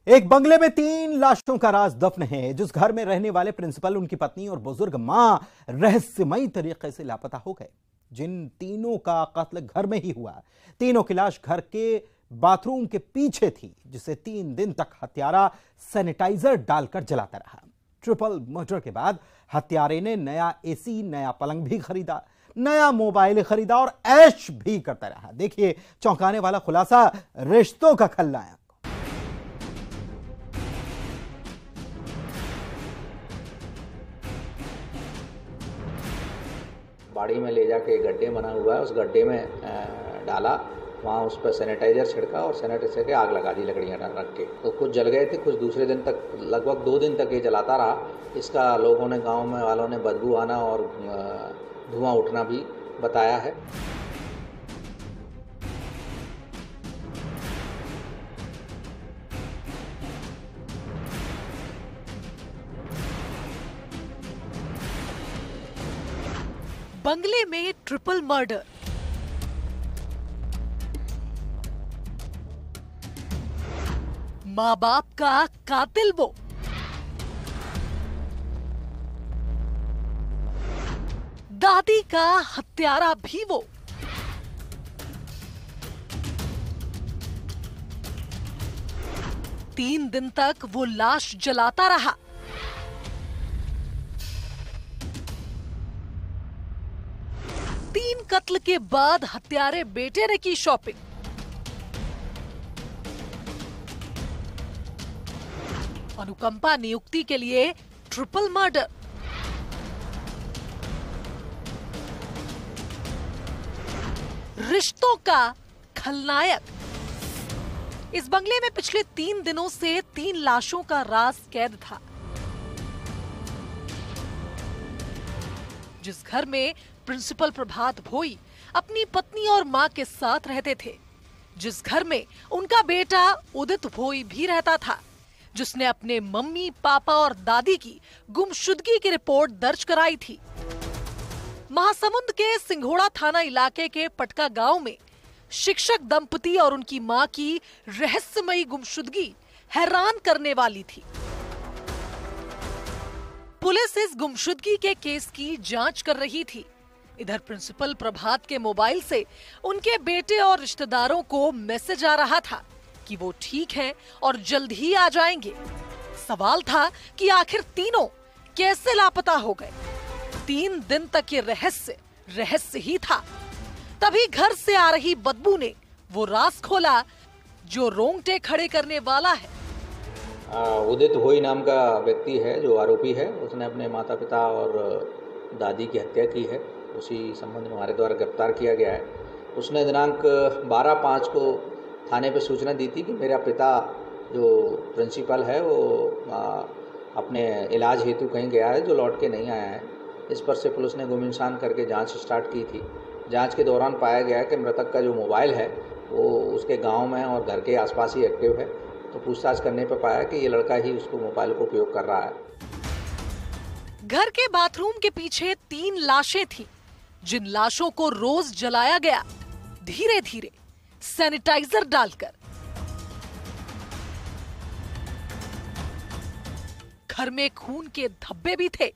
एक बंगले में 3 लाशों का राज दफन है। जिस घर में रहने वाले प्रिंसिपल, उनकी पत्नी और बुजुर्ग मां रहस्यमयी तरीके से लापता हो गए। जिन तीनों का कत्ल घर में ही हुआ, तीनों की लाश घर के बाथरूम के पीछे थी, जिसे 3 दिन तक हत्यारा सैनिटाइजर डालकर जलाता रहा। ट्रिपल मर्डर के बाद हत्यारे ने नया एसी, नया पलंग भी खरीदा, नया मोबाइल खरीदा और ऐश भी करता रहा। देखिए चौंकाने वाला खुलासा, रिश्तों का खलनायक। बाड़ी में ले जाके गड्ढे बना हुआ है, उस गड्ढे में डाला, वहाँ उस पर सैनिटाइजर छिड़का और सैनिटाइजर के आग लगा दी लकड़ियाँ रख के। तो कुछ जल गए थे, कुछ दूसरे दिन तक, लगभग 2 दिन तक ये जलाता रहा। इसका लोगों ने, गांव में वालों ने बदबू आना और धुआं उठना भी बताया है। बंगले में ट्रिपल मर्डर। मां बाप का कातिल वो, दादी का हत्यारा भी वो। तीन दिन तक वो लाश जलाता रहा। तीन कत्ल के बाद हत्यारे बेटे ने की शॉपिंग। अनुकंपा नियुक्ति के लिए ट्रिपल मर्डर। रिश्तों का खलनायक। इस बंगले में पिछले 3 दिनों से 3 लाशों का राज कैद था। जिस घर में प्रिंसिपल प्रभात भोई अपनी पत्नी और मां के साथ रहते थे, जिस घर में उनका बेटा उदित भोई भी रहता था, जिसने अपने मम्मी, पापा और दादी की गुमशुदगी की रिपोर्ट दर्ज कराई थी। महासमुंद के सिंघोड़ा थाना इलाके के पटका गांव में शिक्षक दंपति और उनकी मां की रहस्यमयी गुमशुदगी हैरान करने वाली थी। पुलिस इस गुमशुदगी के केस की जांच कर रही थी। इधर प्रिंसिपल प्रभात के मोबाइल से उनके बेटे और रिश्तेदारों को मैसेज आ रहा था कि वो ठीक हैं और जल्द ही आ जाएंगे। सवाल था कि आखिर तीनों कैसे लापता हो गए। 3 दिन तक ये रहस्य ही था। तभी घर से आ रही बदबू ने वो राज खोला जो रोंगटे खड़े करने वाला है। उदित भोई नाम का व्यक्ति है जो आरोपी है। उसने अपने माता पिता और दादी की हत्या की है। उसी संबंध में हमारे द्वारा गिरफ्तार किया गया है। उसने दिनांक 12/5 को थाने पर सूचना दी थी कि मेरा पिता जो प्रिंसिपल है वो अपने इलाज हेतु कहीं गया है, जो लौट के नहीं आया है। इस पर से पुलिस ने गुमशुदा करके जांच स्टार्ट की थी। जांच के दौरान पाया गया कि मृतक का जो मोबाइल है वो उसके गांव में और घर के आसपास ही एक्टिव है। तो पूछताछ करने पर पाया कि ये लड़का ही उसको मोबाइल को उपयोग कर रहा है। घर के बाथरूम के पीछे 3 लाशें थीं, जिन लाशों को रोज जलाया गया, धीरे धीरे सैनिटाइजर डालकर। घर में खून के धब्बे भी थे,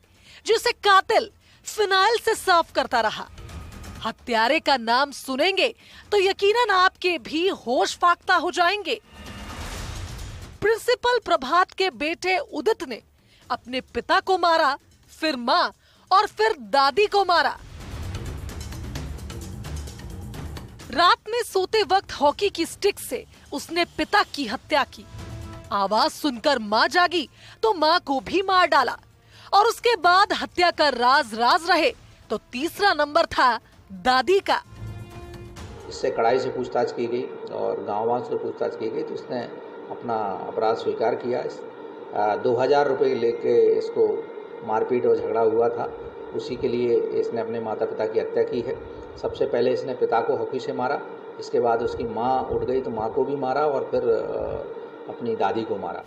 जिसे कातिल फिनाइल से साफ करता रहा। हत्यारे का नाम सुनेंगे तो यकीनन आपके भी होश फाख्ता हो जाएंगे। प्रिंसिपल प्रभात के बेटे उदित ने अपने पिता को मारा, फिर मां और फिर दादी को मारा। रात में सोते वक्त हॉकी की स्टिक से उसने पिता की हत्या की। आवाज सुनकर मां जागी तो मां को भी मार डाला। और उसके बाद हत्या का राज रहे तो तीसरा नंबर था दादी का। इससे कड़ाई से पूछताछ की गई और गांववासियों से पूछताछ की गई तो इसने अपना अपराध स्वीकार किया। 2000 रुपये लेके इसको मारपीट और झगड़ा हुआ था, उसी के लिए इसने अपने माता पिता की हत्या की है। सबसे पहले इसने पिता को हॉकी से मारा, इसके बाद उसकी माँ उठ गई तो माँ को भी मारा और फिर अपनी दादी को मारा।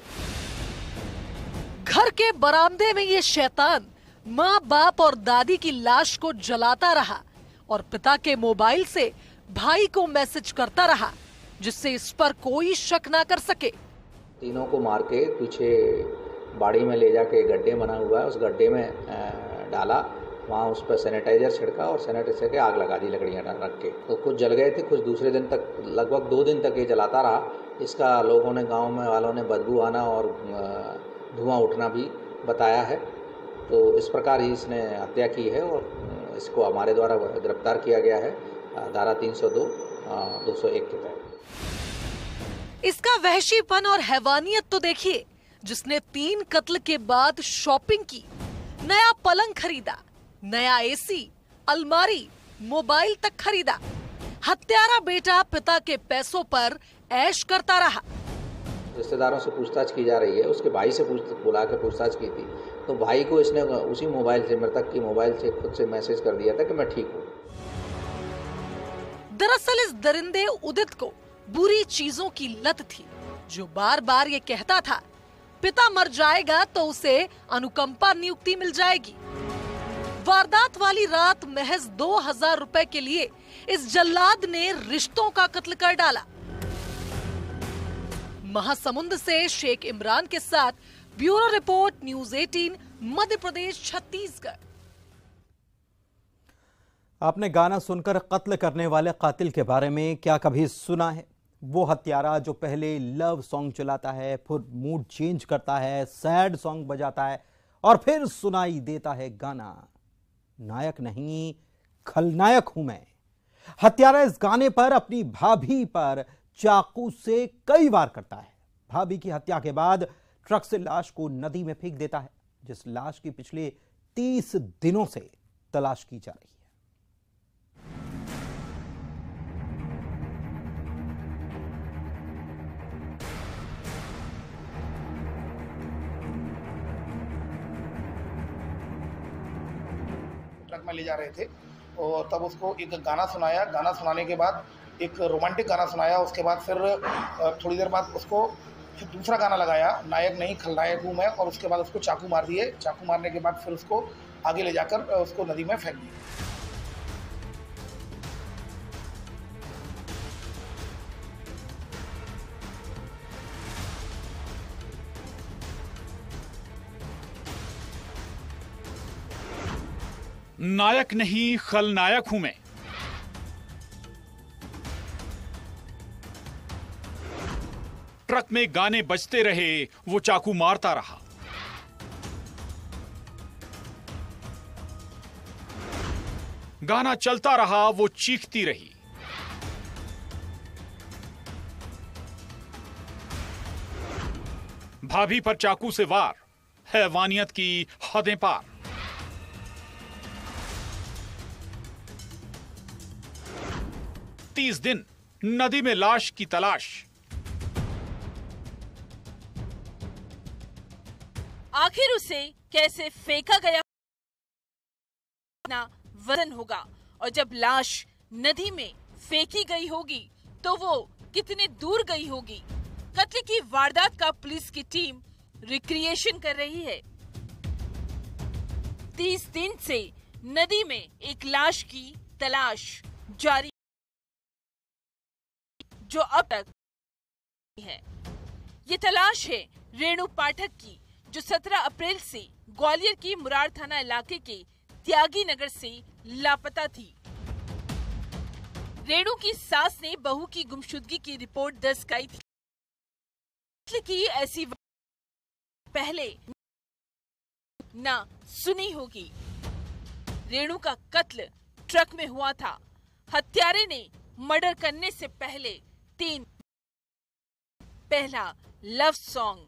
घर के बरामदे में ये शैतान माँ, बाप और दादी की लाश को जलाता रहा और पिता के मोबाइल से भाई को मैसेज करता रहा, जिससे इस पर कोई शक ना कर सके। तीनों को मार के पीछे बाड़ी में ले जाके गड्ढे बना हुआ है, उस गड्ढे में डाला, वहाँ उस पर सैनिटाइज़र छिड़का और सैनिटाइज़र के आग लगा दी लकड़ियाँ रख के। तो कुछ जल गए थे, कुछ दूसरे दिन तक, लगभग 2 दिन तक ये जलाता रहा। इसका लोगों ने, गांव में वालों ने बदबू आना और धुआं उठना भी बताया है। तो इस प्रकार ही इसने हत्या की है और इसको हमारे द्वारा गिरफ्तार किया गया है धारा 302, 201 के तहत। इसका वहशीपन और हैवानियत तो देखिए, जिसने 3 कत्ल के बाद शॉपिंग की, नया पलंग खरीदा, नया एसी, अलमारी, मोबाइल तक खरीदा। हत्यारा बेटा पिता के पैसों पर ऐश करता रहा। रिश्तेदारों से पूछताछ की जा रही है। उसके भाई से बुला के पूछताछ की थी, तो भाई को इसने उसी मोबाइल से, मृतक की मोबाइल से खुद से मैसेज कर दिया था कि मैं ठीक हूँ। दरअसल इस दरिंदे उदित को बुरी चीजों की लत थी, जो बार बार ये कहता था पिता मर जाएगा तो उसे अनुकंपा नियुक्ति मिल जाएगी। वारदात वाली रात महज 2000 रुपए के लिए इस जल्लाद ने रिश्तों का कत्ल कर डाला। महासमुंद से शेख इमरान के साथ bureau report, news 18, Madhya Pradesh, Chhattisgarh. आपने गाना सुनकर कत्ल करने वाले कातिल के बारे में क्या कभी सुना है? वो हत्यारा जो पहले लव सॉन्ग चलाता है, फिर मूड चेंज करता है, सैड सॉन्ग बजाता है और फिर सुनाई देता है गाना, नायक नहीं खलनायक हूं मैं। हत्यारा इस गाने पर अपनी भाभी पर चाकू से कई वार करता है। भाभी की हत्या के बाद ट्रक से लाश को नदी में फेंक देता है, जिस लाश की पिछले 30 दिनों से तलाश की जा रही है। ट्रक में ले जा रहे थे और तब उसको एक गाना सुनाया। गाना सुनाने के बाद एक रोमांटिक गाना सुनाया। उसके बाद फिर थोड़ी देर बाद उसको फिर दूसरा गाना लगाया, नायक नहीं खलनायक हूँ मैं, और उसके बाद उसको चाकू मार दिए। चाकू मारने के बाद फिर उसको आगे ले जाकर उसको नदी में फेंक दिया। नायक नहीं खलनायक हूं मैं। ट्रक में गाने बजते रहे, वो चाकू मारता रहा। गाना चलता रहा, वो चीखती रही। भाभी पर चाकू से वार, हैवानियत की हदें पार। तीस दिन नदी में लाश की तलाश। आखिर उसे कैसे फेंका गया ना वजन होगा, और जब लाश नदी में फेंकी गई होगी तो वो कितने दूर गई होगी। कत्ल की वारदात का पुलिस की टीम रिक्रिएशन कर रही है। 30 दिन से नदी में एक लाश की तलाश जारी, जो अब तक है। ये तलाश है रेणु पाठक की, जो 17 अप्रैल से ग्वालियर की मुरार थाना इलाके के त्यागी नगर से लापता थी। रेणु की सास ने बहू की गुमशुदगी की रिपोर्ट दर्ज कराई थी कि ऐसी पहले ना सुनी होगी। रेणु का कत्ल ट्रक में हुआ था। हत्यारे ने मर्डर करने से पहले 3, पहला लव सॉन्ग,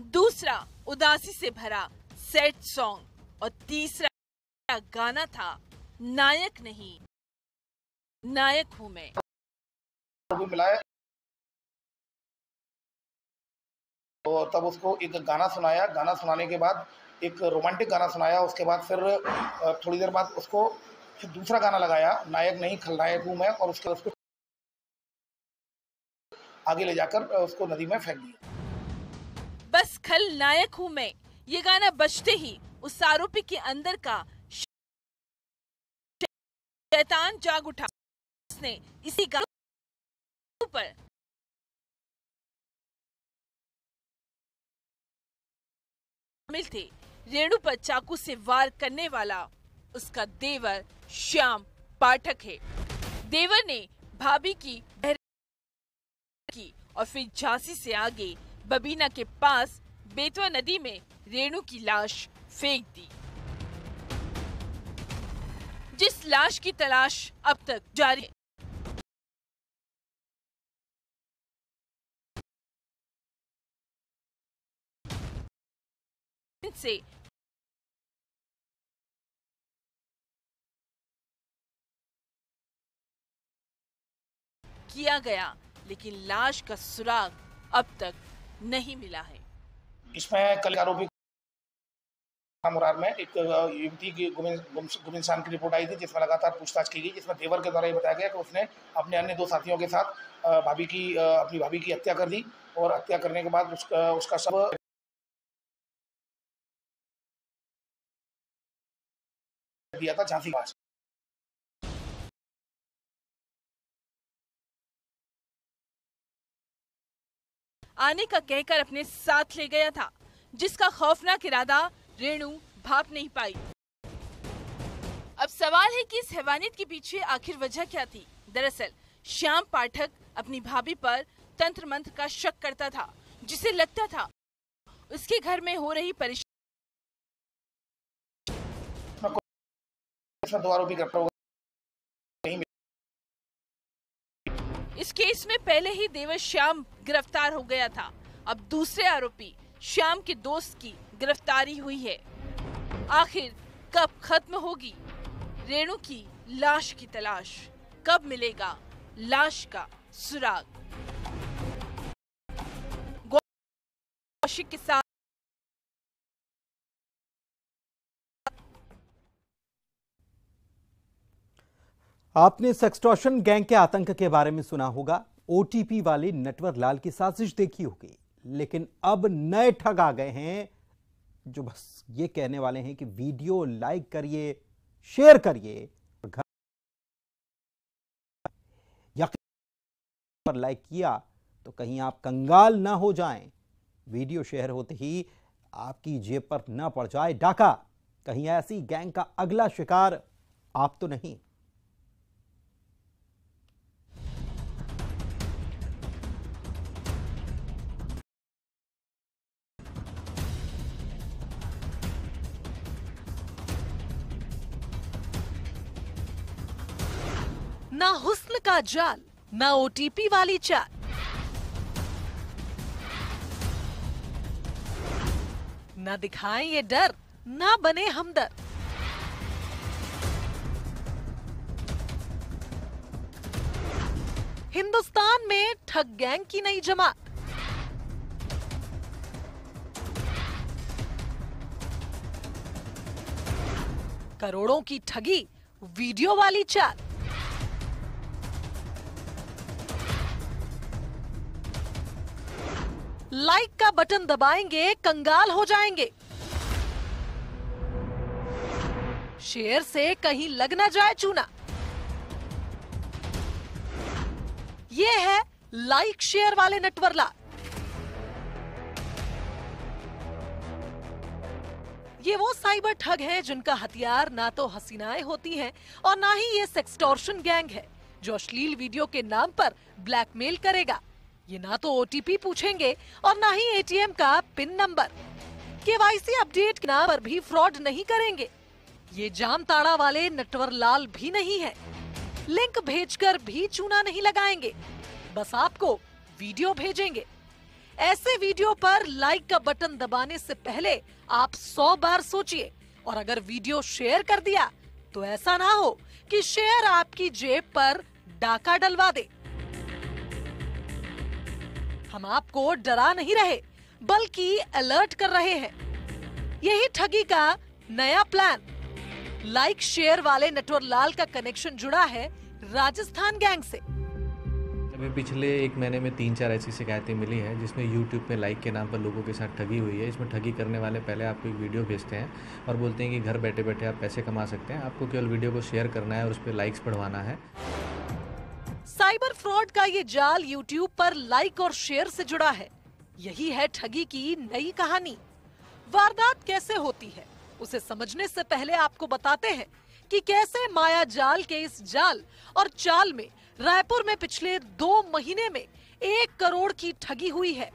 दूसरा उदासी से भरा सैड सॉन्ग और तीसरा गाना था नायक नहीं नायक हूं मैं। मिलाया और तब उसको एक गाना सुनाया। गाना सुनाने के बाद एक रोमांटिक गाना सुनाया। उसके बाद फिर थोड़ी देर बाद उसको फिर दूसरा गाना लगाया, नायक नहीं खलनायक हूं मैं, और उसको आगे ले जाकर उसको नदी में फेंक दिया। बस खलनायक हूं मैं, ये गाना बजते ही उस आरोपी के अंदर का शैतान जाग उठा। उसने इसी गाने पर शामिल थे। रेणु पर चाकू से वार करने वाला उसका देवर श्याम पाठक है। देवर ने भाभी की और फिर झांसी से आगे बबीना के पास बेतवा नदी में रेणु की लाश फेंक दी, जिस लाश की तलाश अब तक जारी है। से किया गया, लेकिन लाश का सुराग अब तक नहीं मिला है। इसमें कल आरोपी मुरार में एक युवती की गुमशुदा की रिपोर्ट आई थी, जिसमें लगातार पूछताछ की गई, जिसमें देवर के द्वारा ये बताया गया कि उसने अपने अन्य 2 साथियों के साथ अपनी भाभी की हत्या कर दी और हत्या करने के बाद उसका शव दिया था झांसी के पास। आने का कहकर अपने साथ ले गया था, जिसका खौफनाक इरादा रेणु भाप नहीं पाई। अब सवाल है कि इस हैवानियत के पीछे आखिर वजह क्या थी। दरअसल श्याम पाठक अपनी भाभी पर तंत्र मंत्र का शक करता था, जिसे लगता था उसके घर में हो रही परेशानी। 2 आरोपी गिरफ्तार हो गए। इस केस में पहले ही देवर श्याम गिरफ्तार हो गया था। अब दूसरे आरोपी श्याम के दोस्त की गिरफ्तारी हुई है। आखिर कब खत्म होगी रेणु की लाश की तलाश? कब मिलेगा लाश का सुराग? कौशिक के साथ आपने सेक्सटॉर्शन गैंग के आतंक के बारे में सुना होगा। ओटीपी वाले नटवर लाल की साजिश देखी होगी, लेकिन अब नए ठग आ गए हैं जो बस ये कहने वाले हैं कि वीडियो लाइक करिए, शेयर करिए, पर लाइक किया तो कहीं आप कंगाल ना हो जाएं, वीडियो शेयर होते ही आपकी जेब पर ना पड़ जाए डाका। कहीं ऐसी गैंग का अगला शिकार आप तो नहीं। ना हुस्न का जाल, ना ओटीपी वाली चाल, ना दिखाएं ये डर, ना बने हमदर्द। हिंदुस्तान में ठग गैंग की नई जमात। करोड़ों की ठगी, वीडियो वाली चाल। लाइक का बटन दबाएंगे, कंगाल हो जाएंगे। शेयर से कहीं लग ना जाए चूना। ये है लाइक शेयर वाले नटवरलाल। ये वो साइबर ठग हैं जिनका हथियार ना तो हसीनाएं होती हैं और ना ही ये सेक्सटॉर्शन गैंग है जो अश्लील वीडियो के नाम पर ब्लैकमेल करेगा। ये ना तो ओटीपी पूछेंगे और ना ही एटीएम का पिन नंबर। केवाईसी अपडेट के नाम पर भी फ्रॉड नहीं करेंगे। ये जामताड़ा वाले नटवरलाल भी नहीं है। लिंक भेजकर भी चूना नहीं लगाएंगे, बस आपको वीडियो भेजेंगे। ऐसे वीडियो पर लाइक का बटन दबाने से पहले आप 100 बार सोचिए, और अगर वीडियो शेयर कर दिया तो ऐसा ना हो कि शेयर आपकी जेब पर डाका डलवा दे। हम आपको डरा नहीं रहे बल्कि अलर्ट कर रहे हैं। यही ठगी का नया प्लान। लाइक शेयर वाले नटवरलाल का कनेक्शन जुड़ा है राजस्थान गैंग से। अभी पिछले 1 महीने में 3-4 ऐसी शिकायतें मिली हैं जिसमें यूट्यूब पे लाइक के नाम पर लोगों के साथ ठगी हुई है। इसमें ठगी करने वाले पहले आपको एक वीडियो भेजते हैं और बोलते हैं कि घर बैठे बैठे आप पैसे कमा सकते हैं, आपको केवल वीडियो को शेयर करना है और उस पर लाइक्स बढ़वाना है। साइबर फ्रॉड का ये जाल यूट्यूब पर लाइक और शेयर से जुड़ा है। यही है ठगी की नई कहानी। वारदात कैसे होती है उसे समझने से पहले आपको बताते हैं कि कैसे माया जाल के इस जाल और चाल में रायपुर में पिछले 2 महीने में 1 करोड़ की ठगी हुई है।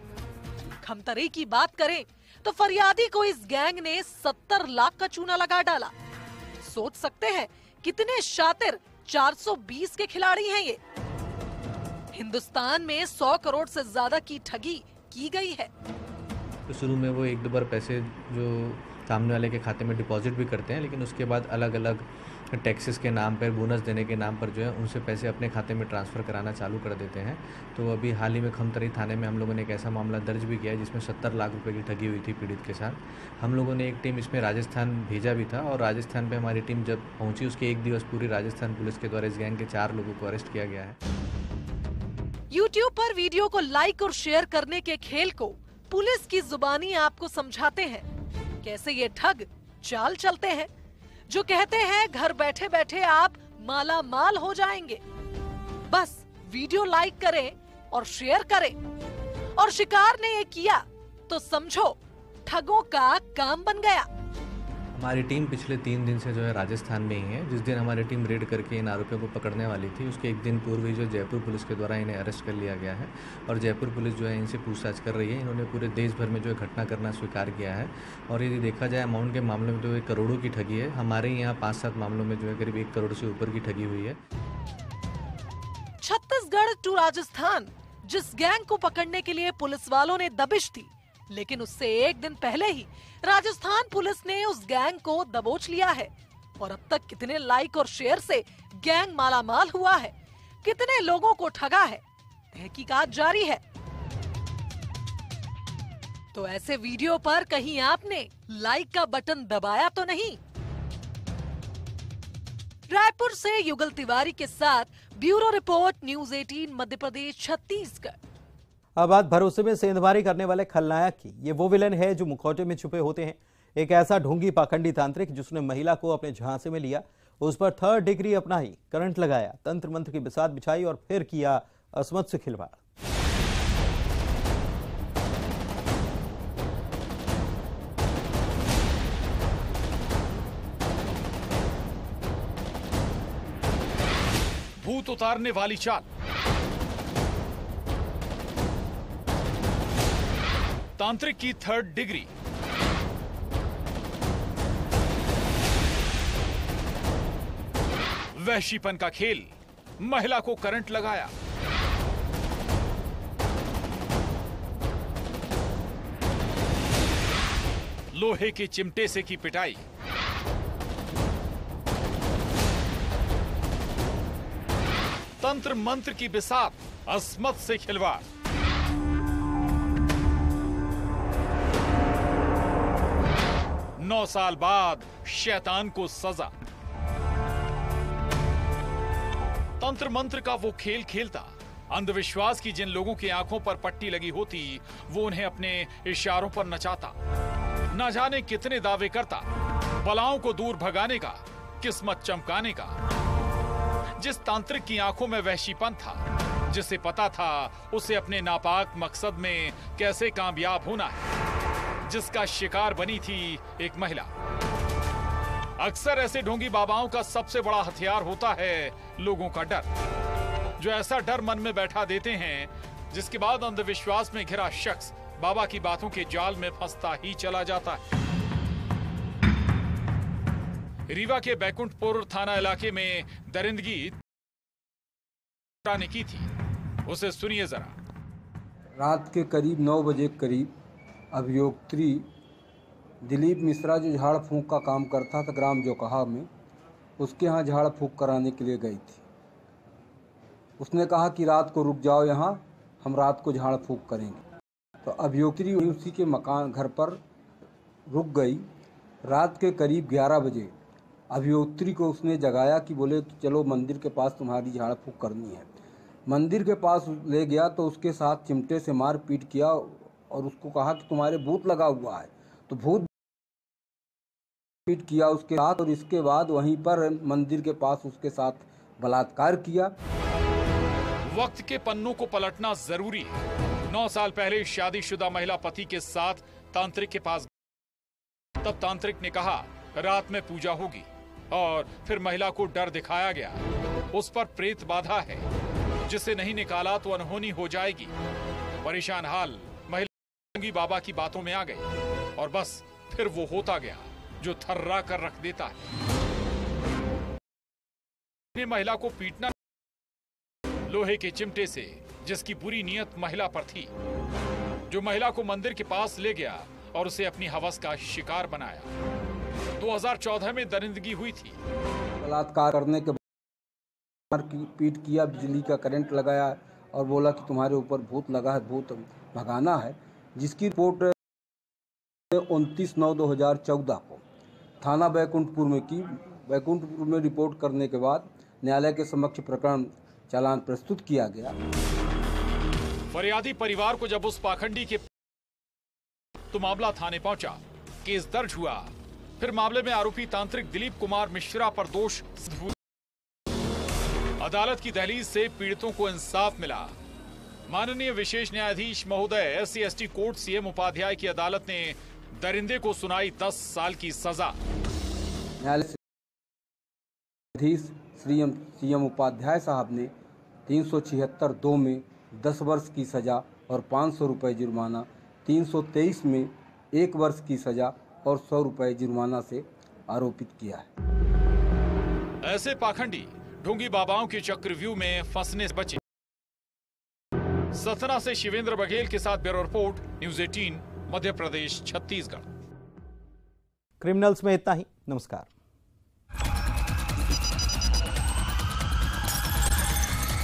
खमतरी की बात करें तो फरियादी को इस गैंग ने 70 लाख का चूना लगा डाला। सोच सकते हैं कितने शातिर 420 के खिलाड़ी हैं ये। हिंदुस्तान में 100 करोड़ से ज्यादा की ठगी की गई है। तो शुरू में वो 1-2 बार पैसे जो सामने वाले के खाते में डिपॉजिट भी करते हैं, लेकिन उसके बाद अलग अलग टैक्सेस के नाम पर, बोनस देने के नाम पर जो है उनसे पैसे अपने खाते में ट्रांसफ़र कराना चालू कर देते हैं। तो अभी हाल ही में खमतरी थाने में हम लोगों ने एक ऐसा मामला दर्ज भी किया है जिसमें 70 लाख रुपए की ठगी हुई थी पीड़ित के साथ। हम लोगों ने एक टीम इसमें राजस्थान भेजा भी था और राजस्थान पे हमारी टीम जब पहुंची उसके 1 दिवस पूरी राजस्थान पुलिस के द्वारा इस गैंग के 4 लोगों को अरेस्ट किया गया है। यूट्यूब पर वीडियो को लाइक और शेयर करने के खेल को पुलिस की जुबानी आपको समझाते हैं कैसे ये ठग चाल चलते हैं, जो कहते हैं घर बैठे बैठे आप माला माल हो जाएंगे। बस वीडियो लाइक करें और शेयर करें, और शिकार ने ये किया तो समझो ठगों का काम बन गया। हमारी टीम पिछले 3 दिन से जो है राजस्थान में ही है। जिस दिन हमारी टीम रेड करके इन आरोपियों को पकड़ने वाली थी उसके 1 दिन पूर्व ही जो जयपुर पुलिस के द्वारा इन्हें अरेस्ट कर लिया गया है और जयपुर पुलिस जो है इनसे पूछताछ कर रही है। इन्होंने पूरे देश भर में जो है घटना करना स्वीकार किया है और यदि देखा जाए अमाउंट के मामले में तो 1 करोड़ों की ठगी है। हमारे यहाँ 5-7 मामलों में जो है करीब 1 करोड़ से ऊपर की ठगी हुई है। छत्तीसगढ़ टू राजस्थान जिस गैंग को पकड़ने के लिए पुलिस वालों ने दबिश दी, लेकिन उससे 1 दिन पहले ही राजस्थान पुलिस ने उस गैंग को दबोच लिया है। और अब तक कितने लाइक और शेयर से गैंग मालामाल हुआ है, कितने लोगों को ठगा है, तहकीकात जारी है। तो ऐसे वीडियो पर कहीं आपने लाइक का बटन दबाया तो नहीं? रायपुर से युगल तिवारी के साथ bureau report, news 18 Madhya Pradesh, Chhattisgarh. अब बात भरोसे में सेंधमारी करने वाले खलनायक की। ये वो विलन है जो मुखौटे में छुपे होते हैं। एक ऐसा ढोंगी पाखंडी तांत्रिक जिसने महिला को अपने झांसे में लिया, उस पर 3rd डिग्री अपनाई, करंट लगाया, तंत्र मंत्र की बिसात बिछाई और फिर किया असमत से खिलवाड़। भूत उतारने वाली चाल, तांत्रिक की 3rd डिग्री, वहशीपन का खेल, महिला को करंट लगाया, लोहे के चिमटे से की पिटाई, तंत्र मंत्र की बिसात, असमत से खिलवाड़। नौ साल बाद शैतान को सजा। तंत्र मंत्र का वो खेल खेलता, अंधविश्वास की जिन लोगों की आंखों पर पट्टी लगी होती वो उन्हें अपने इशारों पर नचाता। ना जाने कितने दावे करता, बलाओं को दूर भगाने का, किस्मत चमकाने का। जिस तांत्रिक की आंखों में वहशीपन था, जिसे पता था उसे अपने नापाक मकसद में कैसे कामयाब होना है, जिसका शिकार बनी थी एक महिला। अक्सर ऐसे ढोंगी बाबाओं का सबसे बड़ा हथियार होता है लोगों का डर, जो ऐसा डर मन में बैठा देते हैं जिसके बाद अंधविश्वास में घिरा शख्स बाबा की बातों के जाल में फंसता ही चला जाता है। रीवा के बैकुंठपुर थाना इलाके में दरिंदगी ने की थी, उसे सुनिए जरा। रात के करीब 9 बजे करीब अभियोक्त्री दिलीप मिश्रा जो झाड़ फूंक का काम करता था ग्राम जोकहा में, उसके यहाँ झाड़ फूंक कराने के लिए गई थी। उसने कहा कि रात को रुक जाओ, यहाँ हम रात को झाड़ फूंक करेंगे। तो अभियोक्त्री उसी के मकान घर पर रुक गई। रात के करीब 11 बजे अभियोक्त्री को उसने जगाया कि बोले चलो मंदिर के पास तुम्हारी झाड़ फूंक करनी है। मंदिर के पास ले गया तो उसके साथ चिमटे से मार पीट किया और उसको कहा कि तुम्हारे भूत लगा हुआ है। तो भूत पीट किया उसके साथ और इसके बाद वहीं पर मंदिर के पास उसके साथ बलात्कार किया। वक्त के पन्नों को पलटना जरूरी है। 9 साल पहले शादीशुदा महिला पति के साथ तांत्रिक के पास तब तांत्रिक ने कहा रात में पूजा होगी और फिर महिला को डर दिखाया गया। उस पर प्रेत बाधा है, जिसे नहीं निकाला तो अनहोनी हो जाएगी। परेशान हाल महिला ढोंगी बाबा की बातों में आ गई और बस फिर वो होता गया जो थर्रा कर रख देता है। महिला को पीटना लोहे के चिमटे से, जिसकी बुरी नियत महिला पर थी, जो महिला को मंदिर के पास ले गया और उसे अपनी हवस का शिकार बनाया। 2014 में दरिंदगी हुई थी। बलात्कार करने के बाद पीट किया, बिजली का करंट लगाया और बोला कि तुम्हारे ऊपर भूत लगा है, भूत भगाना है, जिसकी रिपोर्ट 29/9/2014 को थाना बैकुंठपुर में की। बैकुंठपुर में रिपोर्ट करने के बाद न्यायालय के समक्ष प्रकरण चालान प्रस्तुत किया गया। फरियादी परिवार को जब उस पाखंडी के तो मामला थाने पहुंचा, केस दर्ज हुआ। फिर मामले में आरोपी तांत्रिक दिलीप कुमार मिश्रा पर दोष सिद्ध हुआ। अदालत की दहलीज से पीड़ितों को इंसाफ मिला। माननीय विशेष न्यायाधीश महोदय SC/ST कोर्ट CM उपाध्याय की अदालत ने दरिंदे को सुनाई 10 साल की सजा। न्यायालय CM उपाध्याय साहब ने 376(2) में 10 वर्ष की सजा और 500 रुपये जुर्माना, 323 में 1 वर्ष की सजा और 100 रुपये जुर्माना से आरोपित किया है। ऐसे पाखंडी ढोंगी बाबाओं के चक्रव्यूह में फंसने से बचे। सतना से शिवेंद्र बघेल के साथ bureau report, news 18, Madhya Pradesh, Chhattisgarh. Criminals में इतना ही। नमस्कार।